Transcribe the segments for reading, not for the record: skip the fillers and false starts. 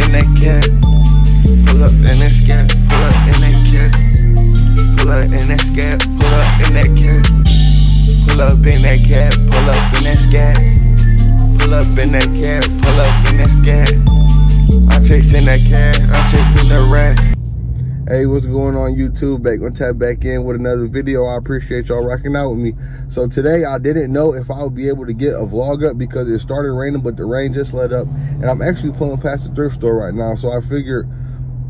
in that cat. Pull up in that scat. Pull up in that cat. Pull up in that scat. Pull up in that cat. Pull up in that cat. Pull up in that scat. Pull up in that cat. Pull up in that scat. I'm chasing that cat. I'm chasing the rats. Hey, what's going on YouTube? Gonna tap back in with another video. I appreciate y'all rocking out with me. So today I didn't know if I would be able to get a vlog up because it started raining, but the rain just let up, and I'm actually pulling past the thrift store right now. So I figured,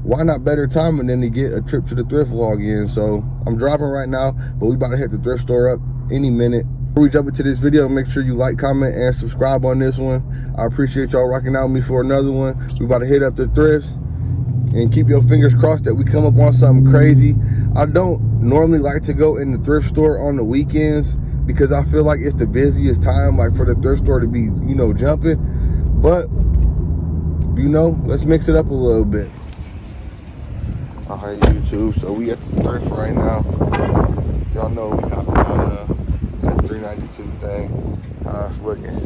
why not better timing than to get a trip to the thrift vlog in? So I'm driving right now, but we about to hit the thrift store up any minute. Before we jump into this video, make sure you like, comment, and subscribe on this one. I appreciate y'all rocking out with me for another one. We about to hit up the thrifts. And keep your fingers crossed that we come up on something crazy. I don't normally like to go in the thrift store on the weekends because I feel like it's the busiest time, like for the thrift store to be, you know, jumping. But, you know, let's mix it up a little bit. All right, YouTube, so we at the thrift right now. Y'all know we got that 392 thing. How it's looking.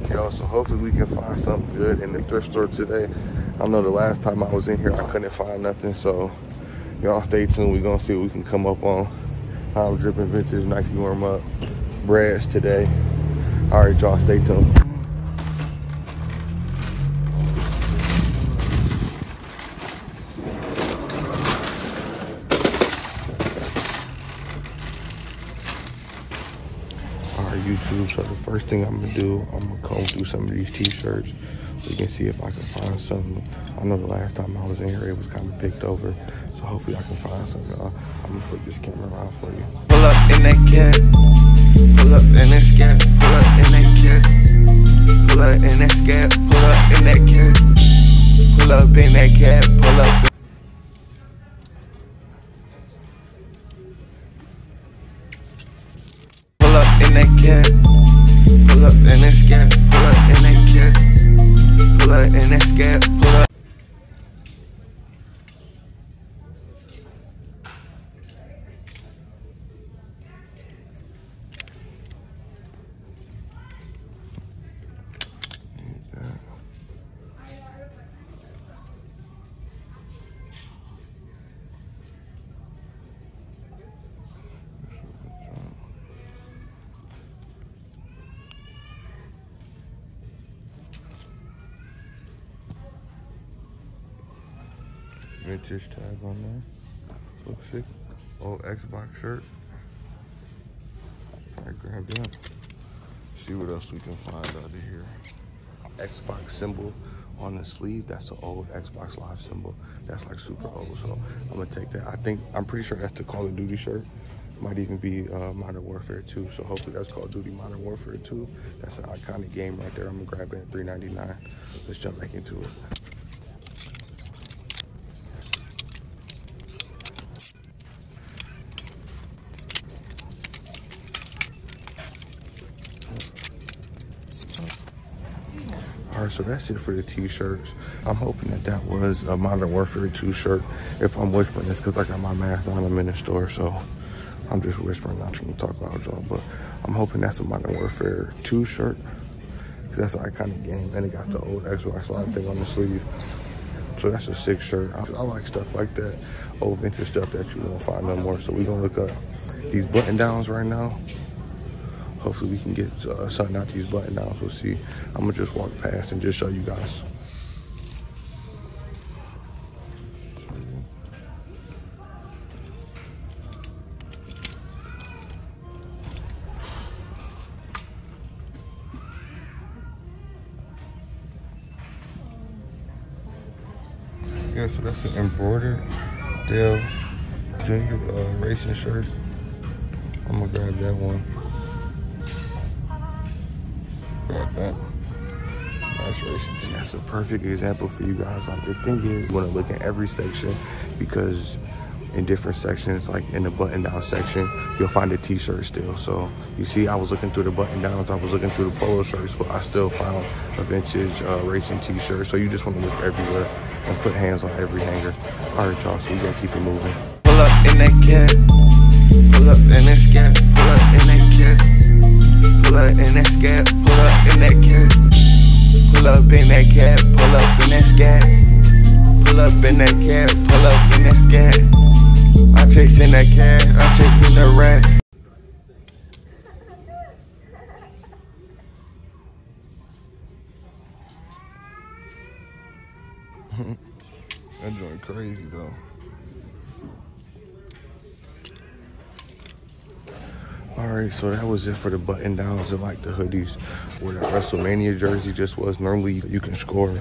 Yo, so hopefully we can find something good in the thrift store today. I know the last time I was in here, I couldn't find nothing, so y'all stay tuned. We're gonna see what we can come up on. I'm dripping vintage Nike warm up breads today. All right, y'all, stay tuned. All right, YouTube, so the first thing I'm gonna do, I'm gonna comb through some of these t-shirts so you can see if I can find something. I know the last time I was in here, it was kind of picked over, so hopefully I can find something. I'm gonna flip this camera around for you. Pull up in that cat. Pull up in that scat. Pull up in that cat. Pull up in that scat. Pull up in that cat. Pull up in that cat. Pull up. Pull up in that cat. Pull up in that scat. Pull up in that cat. Pull up in that scat. Pull up. Vintage tag on there. Looks sick. Old Xbox shirt. Alright, grab that. See what else we can find out of here. Xbox symbol on the sleeve. That's the old Xbox Live symbol. That's like super old. So I'm gonna take that. I'm pretty sure that's the Call of Duty shirt. Might even be Modern Warfare 2. So hopefully that's Call of Duty Modern Warfare 2. That's an iconic game right there. I'm gonna grab it at $3.99. Let's jump back into it. Alright, so that's it for the t-shirts. I'm hoping that that was a Modern Warfare 2 shirt. If I'm whispering, it's because I got my mask on. I'm in the store, so I'm just whispering, not trying to talk loud, y'all. But I'm hoping that's a Modern Warfare 2 shirt, because that's an iconic game, and it got the old Xbox Live thing on the sleeve. So that's a sick shirt. I like stuff like that, old vintage stuff that you won't find no more. So we're gonna look up these button downs right now. Hopefully we can get something out these button downs. We'll see. I'm gonna just walk past and just show you guys. Yeah, so that's an embroidered Dale Junior racing shirt. I'm gonna grab that one. Grab that. Nice racing. That's a perfect example for you guys. Like, the thing is, you want to look at every section, because in different sections, like in the button down section, you'll find a t-shirt still. So you see, I was looking through the button downs, I was looking through the polo shirts, but I still found a vintage racing t-shirt. So you just want to look everywhere and put hands on every hanger. All right, y'all, so we're gonna keep it moving. Pull up in that cat. Pull up in that scat. Pull up in that cat. Pull up in that scat. Pull up in that cat. Pull up in that cat. Pull up in that scat. up in that cab, pull up in that scat. I'm chasing that cash, I'm chasing the racks. That joint crazy though. Alright, so that was it for the button downs and like the hoodies. Where that WrestleMania jersey just was. Normally you can score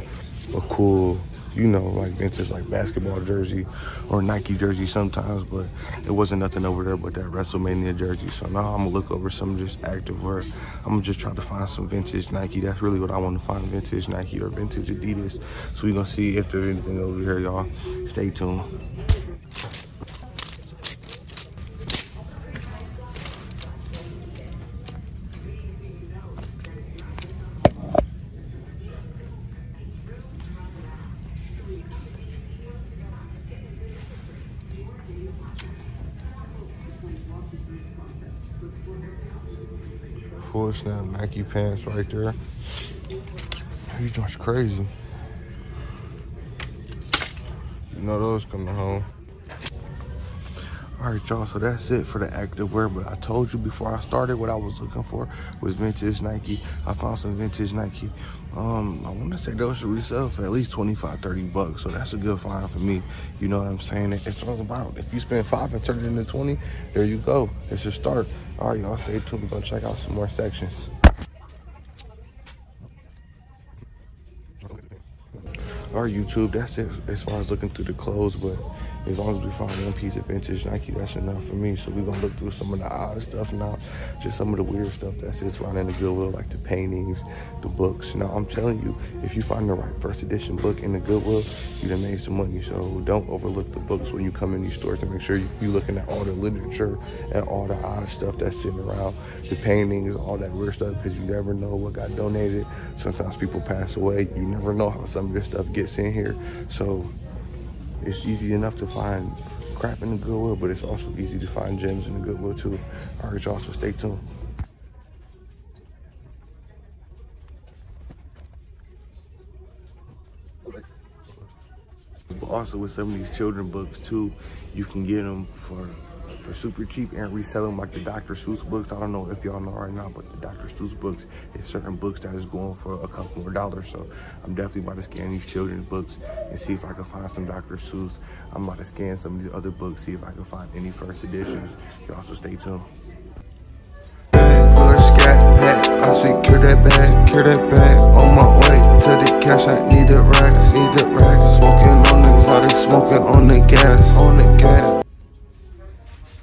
a cool, you know, like vintage like basketball jersey or Nike jersey sometimes, but it wasn't nothing over there but that WrestleMania jersey. So now I'm gonna look over some just activewear. I'm gonna just try to find some vintage Nike. That's really what I want to find, vintage Nike or vintage Adidas. So we're gonna see if there's anything over here, y'all. Stay tuned. Full snap Nike pants right there. These joints crazy. You know those coming home. All right, y'all, so that's it for the activewear. But I told you before I started what I was looking for was vintage Nike. I found some vintage Nike. I want to say those should resell for at least 25, 30 bucks. So that's a good find for me. You know what I'm saying? It's all about, if you spend 5 and turn it into 20, there you go. It's a start. All right, y'all, stay tuned. We're going to check out some more sections. All right, YouTube, that's it as far as looking through the clothes, but as long as we find one piece of vintage Nike, that's enough for me. So we're gonna look through some of the odd stuff now, just some of the weird stuff that sits around in the Goodwill, like the paintings, the books. Now, I'm telling you, if you find the right first edition book in the Goodwill, you done made some money. So don't overlook the books when you come in these stores, and make sure you're looking at all the literature and all the odd stuff that's sitting around, the paintings, all that weird stuff, because you never know what got donated. Sometimes people pass away. You never know how some of this stuff gets in here. So it's easy enough to find crap in the Goodwill, but it's also easy to find gems in the Goodwill too. All right, y'all, so stay tuned. But also with some of these children books too, you can get them for super cheap and resell them, like the Dr. Seuss books. I don't know if y'all know right now, but the Dr. Seuss books is certain books that is going for a couple more dollars. So I'm definitely about to scan these children's books and see if I can find some Dr. Seuss. I'm about to scan some of these other books, see if I can find any first editions. Y'all, so stay tuned. I secure that bag, on my way to the cash. I need the racks, smoking on niggas, how they smoking on the gas,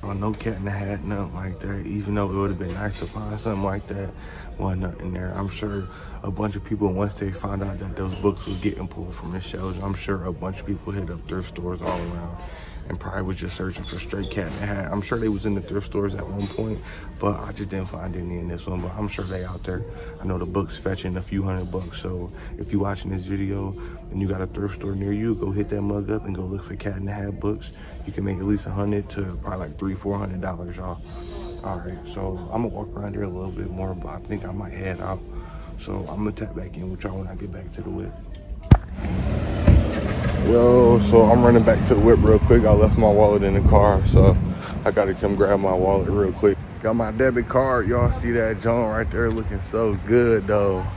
Oh, no Cat in the Hat, nothing like that. Even though it would have been nice to find something like that, wasn't nothing there. I'm sure a bunch of people, once they found out that those books was getting pulled from the shelves, I'm sure a bunch of people hit up thrift stores all around and probably was just searching for straight Cat in the Hat. I'm sure they was in the thrift stores at one point, but I just didn't find any in this one, but I'm sure they out there. I know the book's fetching a few $100, so if you're watching this video and you got a thrift store near you, go hit that mug up and go look for Cat in the Hat books. You can make at least $100 to probably like $300, $400, y'all. All right, so I'm gonna walk around here a little bit more, but I think I might head out. So I'm gonna tap back in with y'all when I get back to the whip. Yo, so I'm running back to the whip real quick. I left my wallet in the car, so I gotta come grab my wallet real quick. Got my debit card. Y'all see that joint right there looking so good though.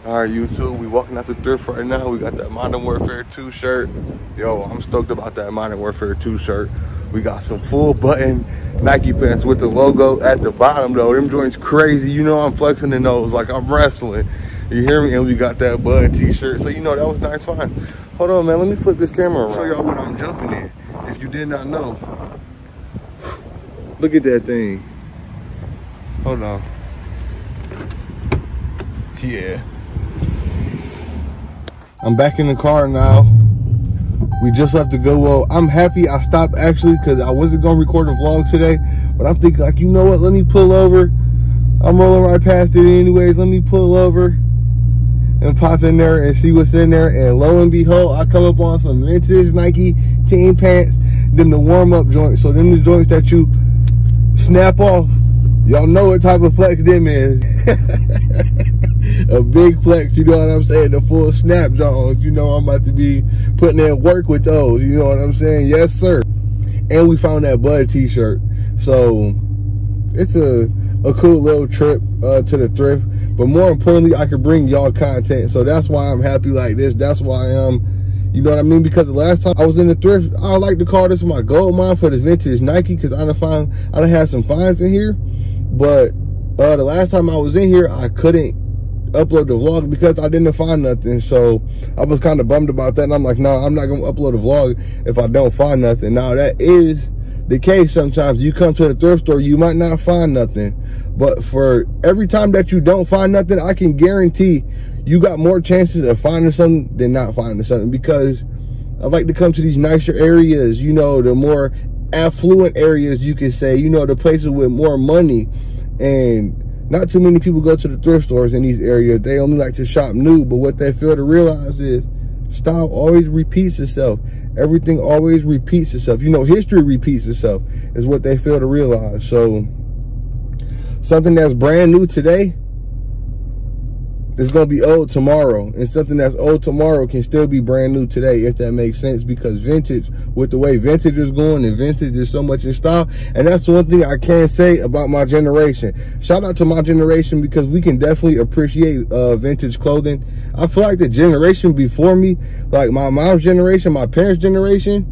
All right, YouTube, we walking out the thrift right now. We got that Modern Warfare 2 shirt. Yo, I'm stoked about that Modern Warfare 2 shirt. We got some full button Nike pants with the logo at the bottom though. Them joints crazy. You know I'm flexing in those like I'm wrestling. You hear me? And we got that Bud t-shirt. So you know that was nice fun. Hold on, man. Let me flip this camera around. Show y'all what I'm jumping in. If you did not know. Look at that thing. Hold on. Yeah. I'm back in the car now. We just left the Goodwill. I'm happy I stopped actually because I wasn't going to record a vlog today. But I'm thinking like, you know what? Let me pull over. I'm rolling right past it anyways. Let me pull over and pop in there and see what's in there. And lo and behold, I come up on some vintage Nike team pants. Them the warm-up joints. So them the joints that you snap off. Y'all know what type of flex them is. a big flex, you know what I'm saying? The full snap Jones, you know I'm about to be putting in work with those, you know what I'm saying? Yes, sir. And we found that Bud t-shirt. So it's a cool little trip to the thrift. But more importantly, I could bring y'all content. So that's why I'm happy like this. That's why I'm, you know what I mean? Because the last time I was in the thrift, I like to call this my gold mine for this vintage Nike, because I done had some finds in here. But the last time I was in here, I couldn't upload the vlog because I didn't find nothing. So I was kind of bummed about that. And I'm like, no, I'm not going to upload a vlog if I don't find nothing. Now, that is the case sometimes. You come to the thrift store, you might not find nothing. But for every time that you don't find nothing, I can guarantee you got more chances of finding something than not finding something, because I like to come to these nicer areas, you know, the more affluent areas, you can say, you know, the places with more money. And not too many people go to the thrift stores in these areas. They only like to shop new. But what they fail to realize is style always repeats itself. Everything always repeats itself. You know, history repeats itself is what they fail to realize. So something that's brand new today is going to be old tomorrow. And something that's old tomorrow can still be brand new today, if that makes sense. Because vintage, with the way vintage is going, and vintage is so much in style. And that's one thing I can say about my generation. Shout out to my generation, because we can definitely appreciate vintage clothing. I feel like the generation before me, like my mom's generation, my parents' generation,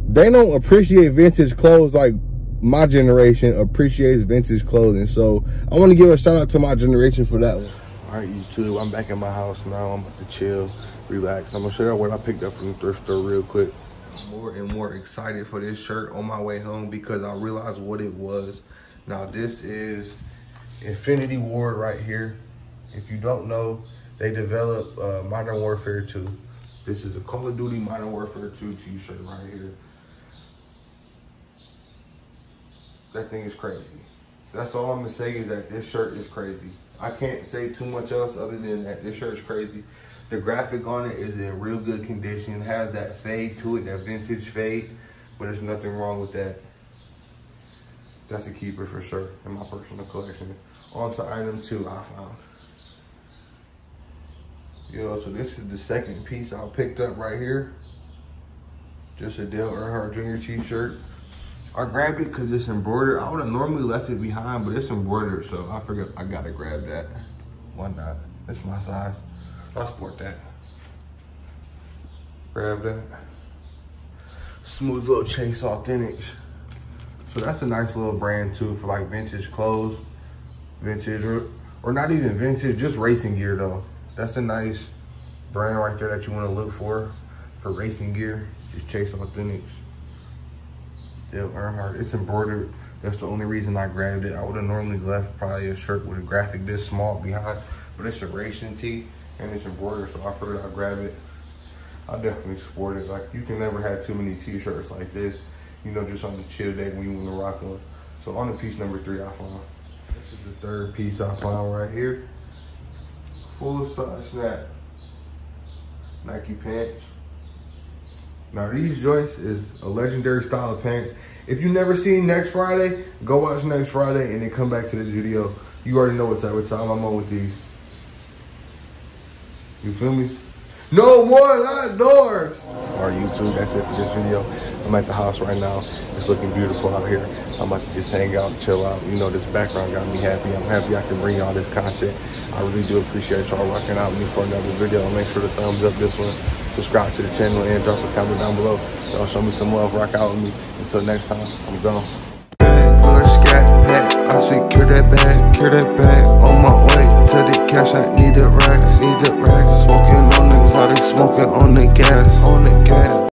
they don't appreciate vintage clothes like my generation appreciates vintage clothing. So I want to give a shout out to my generation for that one. All right, YouTube, I'm back in my house now. I'm about to chill, relax. I'm gonna show you what I picked up from the thrift store real quick. I'm more and more excited for this shirt on my way home because I realized what it was. Now, this is Infinity Ward right here. If you don't know, they developed Modern Warfare 2. This is a Call of Duty Modern Warfare 2 t-shirt right here. That thing is crazy. That's all I'm gonna say, is that this shirt is crazy. I can't say too much else other than that. This shirt is crazy. The graphic on it is in real good condition. It has that fade to it, that vintage fade, but there's nothing wrong with that. That's a keeper for sure in my personal collection. On to item 2 I found. Yo, so this is the second piece I picked up right here. Just a Dale Earnhardt Jr. t-shirt. I grabbed it because it's embroidered. I would have normally left it behind, but it's embroidered, so I figured I gotta grab that. Why not? It's my size. I'll sport that. Grab that. Smooth little Chase Authentics. So that's a nice little brand too for like vintage clothes. Vintage, or not even vintage, just racing gear though. That's a nice brand right there that you want to look for racing gear. Just Chase Authentics. Dale Earnhardt. It's embroidered. That's the only reason I grabbed it. I would have normally left probably a shirt with a graphic this small behind, but it's a racing tee and it's embroidered, so I figured I'd grab it. I definitely sport it. Like, you can never have too many t-shirts like this, you know, just on the chill day when you want to rock one. So on to piece number 3 I found. This is the third piece I found right here. Full size snap Nike pants. Now, these joints is a legendary style of pants. If you never seen Next Friday, go watch Next Friday and then come back to this video. You already know what type of time I'm on with these. You feel me? No more locked doors. All right, YouTube, that's it for this video. I'm at the house right now. It's looking beautiful out here. I'm about to just hang out, chill out. You know, this background got me happy. I'm happy I can bring y'all this content. I really do appreciate y'all rocking out with me for another video. Make sure to thumbs up this one. Subscribe to the channel and drop a comment down below. Y'all show me some love, rock out with me. Until next time, I'm gone. I secure that bag, on my way to the cash. I need the racks, Smoking on niggas, how they smoking on the gas,